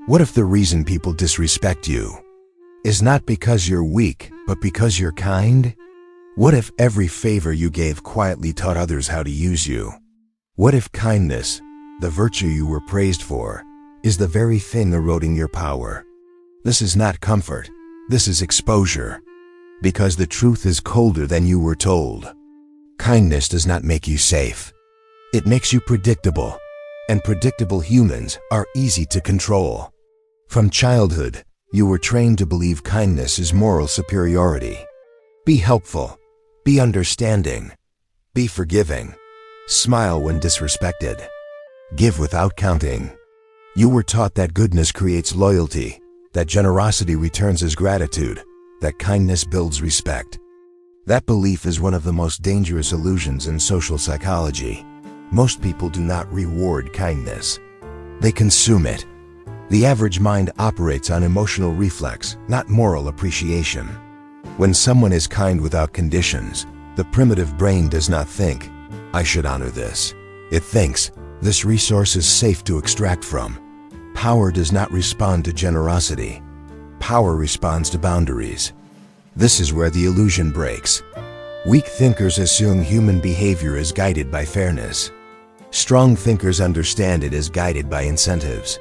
What if the reason people disrespect you is not because you're weak, but because you're kind? What if every favor you gave quietly taught others how to use you? What if kindness, the virtue you were praised for, is the very thing eroding your power? This is not comfort, this is exposure. Because the truth is colder than you were told. Kindness does not make you safe. It makes you predictable, and predictable humans are easy to control. From childhood, you were trained to believe kindness is moral superiority. Be helpful, be understanding, be forgiving, smile when disrespected, give without counting. You were taught that goodness creates loyalty, that generosity returns as gratitude, that kindness builds respect. That belief is one of the most dangerous illusions in social psychology. Most people do not reward kindness. They consume it. The average mind operates on emotional reflex, not moral appreciation. When someone is kind without conditions, the primitive brain does not think, "I should honor this." It thinks, "This resource is safe to extract from." Power does not respond to generosity. Power responds to boundaries. This is where the illusion breaks. Weak thinkers assume human behavior is guided by fairness. Strong thinkers understand it is guided by incentives.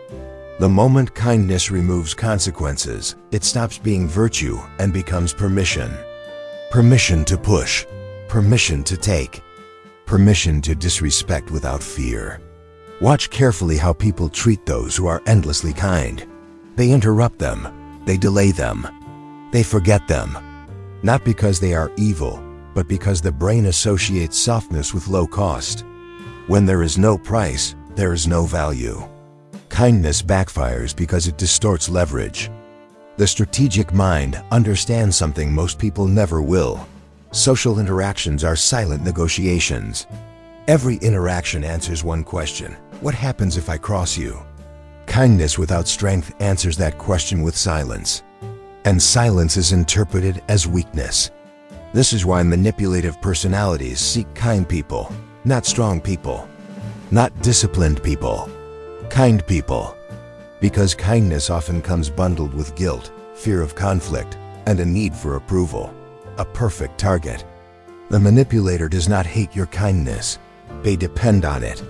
The moment kindness removes consequences, it stops being virtue and becomes permission. Permission to push, permission to take, permission to disrespect without fear. Watch carefully how people treat those who are endlessly kind. They interrupt them, they delay them, they forget them. Not because they are evil, but because the brain associates softness with low cost. When there is no price, there is no value. Kindness backfires because it distorts leverage. The strategic mind understands something most people never will. Social interactions are silent negotiations. Every interaction answers one question: what happens if I cross you? Kindness without strength answers that question with silence. And silence is interpreted as weakness. This is why manipulative personalities seek kind people, not strong people, not disciplined people. Kind people. Because kindness often comes bundled with guilt, fear of conflict, and a need for approval. A perfect target. The manipulator does not hate your kindness. They depend on it.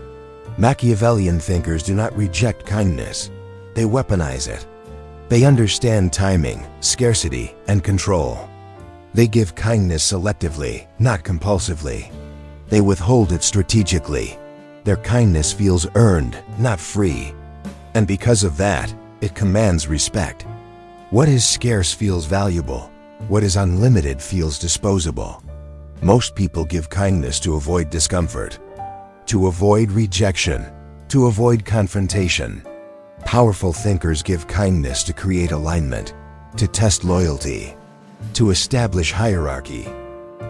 Machiavellian thinkers do not reject kindness. They weaponize it. They understand timing, scarcity, and control. They give kindness selectively, not compulsively. They withhold it strategically. Their kindness feels earned, not free. And because of that, it commands respect. What is scarce feels valuable. What is unlimited feels disposable. Most people give kindness to avoid discomfort, to avoid rejection, to avoid confrontation. Powerful thinkers give kindness to create alignment, to test loyalty, to establish hierarchy.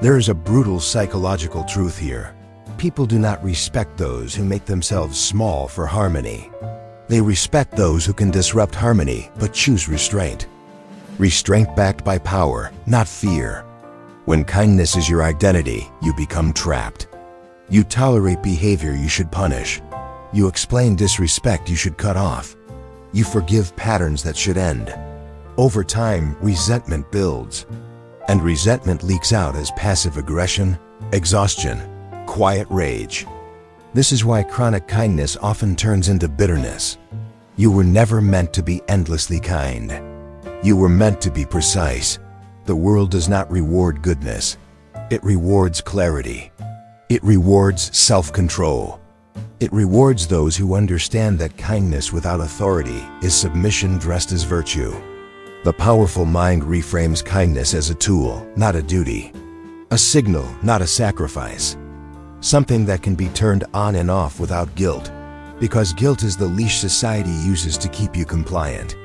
There is a brutal psychological truth here. People do not respect those who make themselves small for harmony. They respect those who can disrupt harmony but choose restraint. Restraint backed by power, not fear. When kindness is your identity, you become trapped. You tolerate behavior you should punish. You explain disrespect you should cut off. You forgive patterns that should end. Over time, resentment builds. And resentment leaks out as passive aggression, exhaustion, quiet rage. This is why chronic kindness often turns into bitterness. You were never meant to be endlessly kind. You were meant to be precise. The world does not reward goodness. It rewards clarity. It rewards self-control. It rewards those who understand that kindness without authority is submission dressed as virtue. The powerful mind reframes kindness as a tool, not a duty. A signal, not a sacrifice. Something that can be turned on and off without guilt, because guilt is the leash society uses to keep you compliant.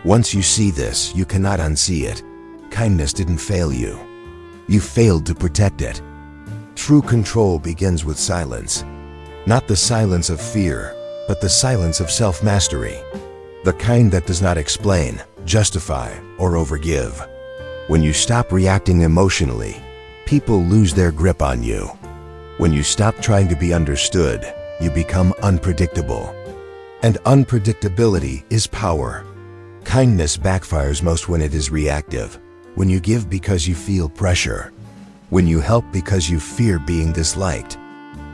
Once you see this, you cannot unsee it. Kindness didn't fail you. You failed to protect it. True control begins with silence. Not the silence of fear, but the silence of self-mastery. The kind that does not explain, justify, or overgive. When you stop reacting emotionally, people lose their grip on you. When you stop trying to be understood, you become unpredictable. And unpredictability is power. Kindness backfires most when it is reactive, when you give because you feel pressure, when you help because you fear being disliked,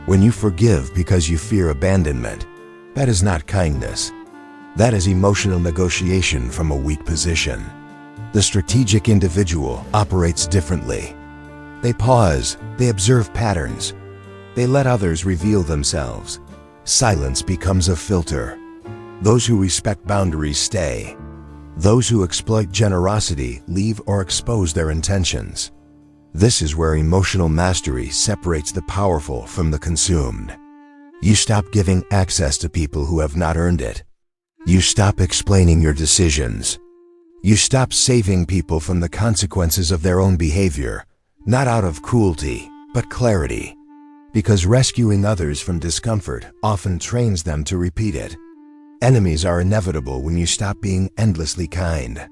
when you forgive because you fear abandonment. That is not kindness. That is emotional negotiation from a weak position. The strategic individual operates differently. They pause, they observe patterns, they let others reveal themselves. Silence becomes a filter. Those who respect boundaries stay. Those who exploit generosity leave or expose their intentions. This is where emotional mastery separates the powerful from the consumed. You stop giving access to people who have not earned it. You stop explaining your decisions. You stop saving people from the consequences of their own behavior, not out of cruelty, but clarity. Because rescuing others from discomfort often trains them to repeat it. Enemies are inevitable when you stop being endlessly kind.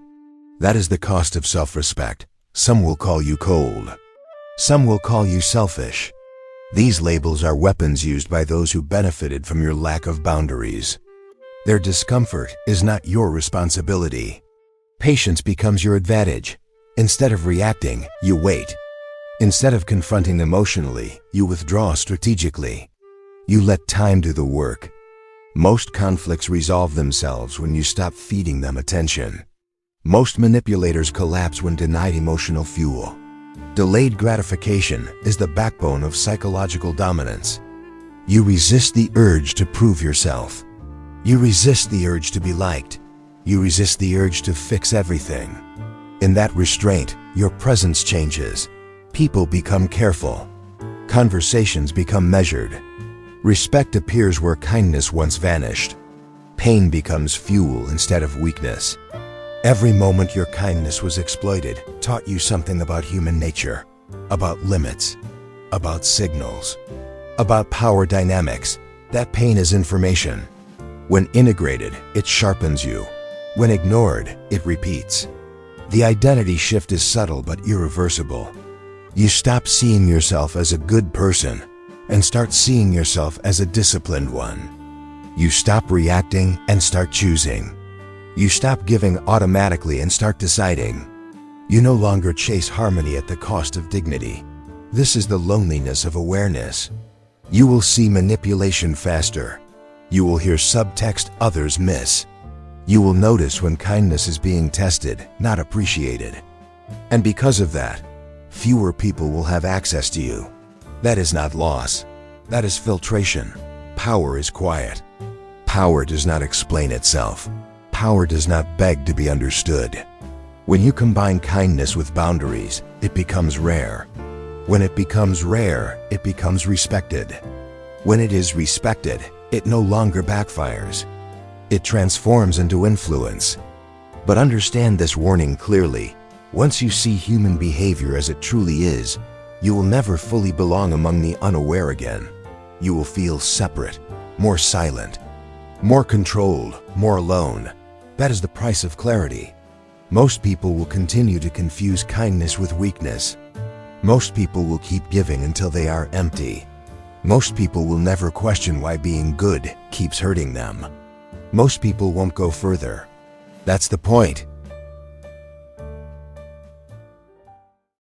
That is the cost of self-respect. Some will call you cold. Some will call you selfish. These labels are weapons used by those who benefited from your lack of boundaries. Their discomfort is not your responsibility. Patience becomes your advantage. Instead of reacting, you wait. Instead of confronting emotionally, you withdraw strategically. You let time do the work. Most conflicts resolve themselves when you stop feeding them attention. Most manipulators collapse when denied emotional fuel. Delayed gratification is the backbone of psychological dominance. You resist the urge to prove yourself. You resist the urge to be liked. You resist the urge to fix everything. In that restraint, your presence changes. People become careful. Conversations become measured. Respect appears where kindness once vanished. Pain becomes fuel instead of weakness. Every moment your kindness was exploited taught you something about human nature, about limits, about signals, about power dynamics. That pain is information. When integrated, it sharpens you. When ignored, it repeats. The identity shift is subtle but irreversible. You stop seeing yourself as a good person and start seeing yourself as a disciplined one. You stop reacting and start choosing. You stop giving automatically and start deciding. You no longer chase harmony at the cost of dignity. This is the loneliness of awareness. You will see manipulation faster. You will hear subtext others miss. You will notice when kindness is being tested, not appreciated. And because of that, fewer people will have access to you. That is not loss. That is filtration. Power is quiet. Power does not explain itself. Power does not beg to be understood. When you combine kindness with boundaries, it becomes rare. When it becomes rare, it becomes respected. When it is respected, it no longer backfires. It transforms into influence. But understand this warning clearly. Once you see human behavior as it truly is, you will never fully belong among the unaware again. You will feel separate, more silent, more controlled, more alone. That is the price of clarity. Most people will continue to confuse kindness with weakness. Most people will keep giving until they are empty. Most people will never question why being good keeps hurting them. Most people won't go further. That's the point.